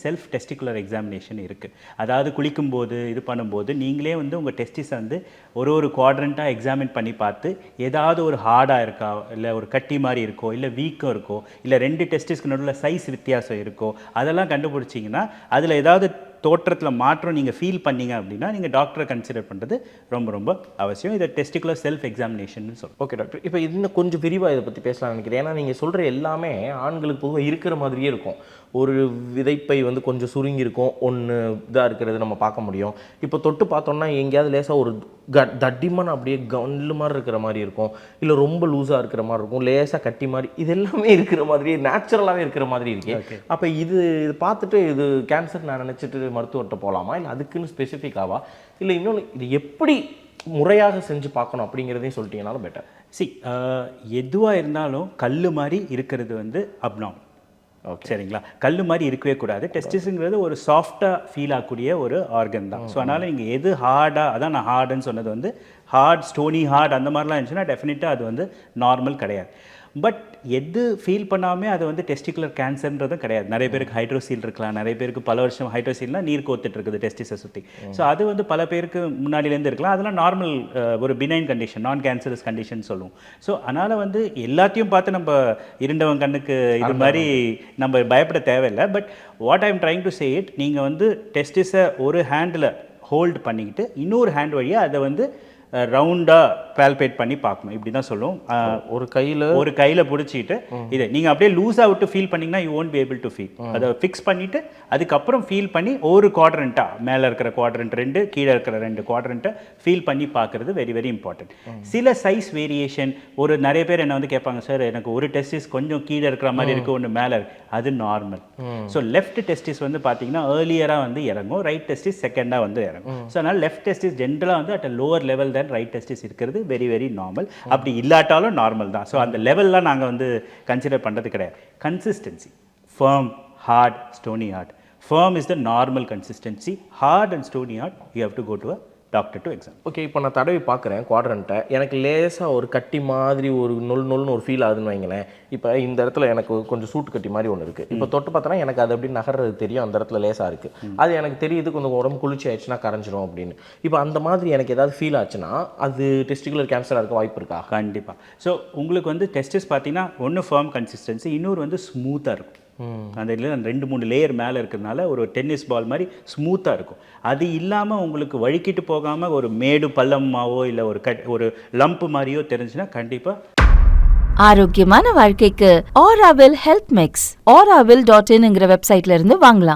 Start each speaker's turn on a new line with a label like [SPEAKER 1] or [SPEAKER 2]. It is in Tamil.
[SPEAKER 1] செல்ஃப் டெஸ்டிகுலர் எக்ஸாமினேஷன் இருக்குது. அதாவது குளிக்கும்போது இது பண்ணும்போது நீங்களே வந்து உங்கள் டெஸ்டிஸை வந்து ஒரு குவாட்ரண்ட்டாக எக்ஸாமின் பண்ணி பார்த்து ஏதாவது ஒரு ஹார்டாக இருக்கா, இல்லை ஒரு கட்டி மாதிரி இருக்கோ, இல்லை வீக்கம் இருக்கோ, இல்லை 2 டெஸ்டிஸ்க்கு நடுவில் சைஸ் வித்தியாசம் இருக்கோ, அதெல்லாம் கண்டுபிடிச்சிங்கன்னா அதில் ஏதாவது தோற்றத்தில் மாற்றம் நீங்கள் ஃபீல் பண்ணீங்க அப்படின்னா நீங்கள் டாக்டரை கன்சிடர் பண்ணுறது ரொம்ப ரொம்ப அவசியம். இதை டெஸ்டிகுலர் செல்ஃப் எக்ஸாமினேஷன் சொல்லுவோம்.
[SPEAKER 2] ஓகே டாக்டர், இப்போ இன்னும் கொஞ்சம் விரிவாக இதை பற்றி பேசலாம்னு நினைக்கிறேன். ஏன்னா நீங்கள் சொல்கிற எல்லாமே ஆண்களுக்கு பொதுவாக இருக்கிற மாதிரியே இருக்கும். ஒரு விதைப்பை வந்து கொஞ்சம் சுருங்கி இருக்கும், ஒன்று இதாக இருக்கிறது நம்ம பார்க்க முடியும். இப்போ தொட்டு பார்த்தோம்னா எங்கேயாவது லேசாக ஒரு தட்டிமான அப்படியே கல்லு மாதிரி இருக்கிற மாதிரி இருக்கும், இல்லை ரொம்ப லூஸாக இருக்கிற மாதிரி இருக்கும், லேசாக கட்டி மாதிரி, இது எல்லாமே இருக்கிற மாதிரியே நேச்சுரலாகவே இருக்கிற மாதிரி இருக்கு. அப்போ இது பார்த்துட்டு இது கேன்சர் நான் நினச்சிட்டு மருத்துவர்கிட்ட போகலாமா, இல்லை அதுக்குன்னு ஸ்பெசிஃபிக்காவா, இல்லை இன்னொன்று இது எப்படி முறையாக செஞ்சு பார்க்கணும் அப்படிங்கிறதையும் சொல்லிட்டீங்கனாலும் பெட்டர்.
[SPEAKER 1] எதுவாக இருந்தாலும் கல் மாதிரி இருக்கிறது வந்து அப்நார்மல். சரிங்களா, கல் மாதிரி இருக்கவே கூடாது. டெஸ்டிஸுங்கிறது ஒரு சாஃப்டாக ஃபீல் ஆகக்கூடிய ஒரு ஆர்கன் தான். ஸோ அதனால் நீங்கள் எது ஹார்டாக, அதான் நான் ஹார்டுன்னு சொன்னது வந்து ஹார்ட், ஸ்டோனி ஹார்ட் அந்த மாதிரிலாம் இருந்துச்சுன்னா டெஃபினட்டாக அது வந்து நார்மல் கிடையாது. பட் எது ஃபீல் பண்ணாமல் அது வந்து டெஸ்டிகுலர் கேன்சர்ன்றதும் கிடையாது. நிறைய பேருக்கு ஹைட்ரோசீல் இருக்கலாம், நிறைய பேருக்கு பல வருஷம் ஹைட்ரோசீல்னால் நீர் கோத்துட்டு இருக்குது டெஸ்டிஸை சுற்றி. ஸோ அது வந்து பல பேருக்கு முன்னாடியிலேருந்து இருக்கலாம். அதெல்லாம் நார்மல் ஒரு பினைன் கண்டிஷன், நான் கேன்சரஸ் கண்டிஷன் சொல்லுவோம். ஸோ அதனால் வந்து எல்லாத்தையும் பார்த்து நம்ம இருண்டவன் கண்ணுக்கு இது மாதிரி நம்ம பயப்பட தேவையில்லை. But what I am trying to say it, நீங்கள் வந்து டெஸ்டிஸை ஒரு ஹேண்டில் ஹோல்டு பண்ணிக்கிட்டு இன்னொரு ஹேண்ட் வழியாக அதை வந்து ரவுண்டாக பால்பேட் பண்ணி பார்க்கணும். இப்படி தான் சொல்லுவோம். ஒரு கையில் பிடிச்சிட்டு இதை நீங்கள் அப்படியே லூஸாக விட்டு ஃபீல் பண்ணிங்கன்னா you won't be able to feel. அதை ஃபிக்ஸ் பண்ணிவிட்டு அதுக்கப்புறம் ஃபீல் பண்ணி ஒரு குவாட்ரண்ட்டாக, மேலே இருக்கிற குவாட்ரண்ட் 2, கீழே இருக்கிற 2 குவாட்ரண்ட்டை ஃபீல் பண்ணி பார்க்குறது வெரி வெரி இம்பார்ட்டன்ட். சில சைஸ் வேரியேஷன், நிறைய பேர் என்ன வந்து கேட்பாங்க, சார் எனக்கு ஒரு டெஸ்டிஸ் கொஞ்சம் கீழே இருக்கிற மாதிரி இருக்குது, ஒன்று மேலே இருக்குது, அது நார்மல். ஸோ லெஃப்ட் டெஸ்டிஸ் வந்து பார்த்தீங்கன்னா ஏர்லியராக வந்து இறங்கும், ரைட் டெஸ்டிஸ் செகண்டாக வந்து இறங்கும். ஸோ அதனால் லெஃப்ட் டெஸ்டிஸ் ஜென்ரலாக வந்து அட் அ லோவர் லெவல் தான் ரைட் டெஸ்டிஸ் இருக்கிறது வெரி வெரி நார்மல். அப்படி இல்லாட்டாலும் நார்மல் தான். ஸோ அந்த லெவல்லாம் நாங்கள் வந்து கன்சிடர் பண்ணுறது கிடையாது. Consistency, firm, hard, stony heart. Firm is the normal consistency. Hard and stony heart, you have to go to a doctor to examine.
[SPEAKER 2] Okay, இப்போ நான் தடவி பார்க்குறேன் குவாட்ரண்ட்டை, எனக்கு லேசாக ஒரு கட்டி மாதிரி ஒரு நொல்னு ஒரு ஃபீல் ஆகுதுன்னு வைங்களேன். இப்போ இந்த இடத்துல எனக்கு கொஞ்சம் சூட்டு கட்டி மாதிரி ஒன்று இருக்குது. இப்போ தொட்டு பார்த்தோன்னா எனக்கு அது அப்படி நகர்றது தெரியும், அந்த இடத்துல லேசாக இருக்குது. அது எனக்கு தெரியுது கொஞ்சம் உடம்பு குளிர்ச்சி ஆயிடுச்சுன்னா கரைஞ்சிரும் அப்படின்னு. இப்போ அந்த மாதிரி எனக்கு ஏதாவது ஃபீல் ஆச்சுன்னா அது டெஸ்டிகுலர் கேன்சராக இருக்க வாய்ப்பு இருக்கா?
[SPEAKER 1] கண்டிப்பாக. ஸோ உங்களுக்கு வந்து டெஸ்டிஸ் பார்த்தீங்கன்னா ஒன்று ஃபர்ம் கன்சிஸ்டன்சி, இன்னொரு வந்து ஸ்மூத்தாக இருக்கும். அந்த இதில் 2-3 லேயர் மேலே இருக்கிறதுனால ஒரு டென்னிஸ் பால் மாதிரி ஸ்மூத்தாக இருக்கும். அது இல்லாமல் உங்களுக்கு வழுக்கிட்டு போகாமல் ஒரு மேடு பள்ளமாவோ இல்லை ஒரு லம்ப் மாதிரியோ தெரிஞ்சுன்னா கண்டிப்பாக.
[SPEAKER 3] ஆரோக்கியமான வாழ்க்கைக்கு ஆராவில் ஹெல்த் மிக்ஸ் auravil.in வெப்சைட்ல இருந்து வாங்கலாம்.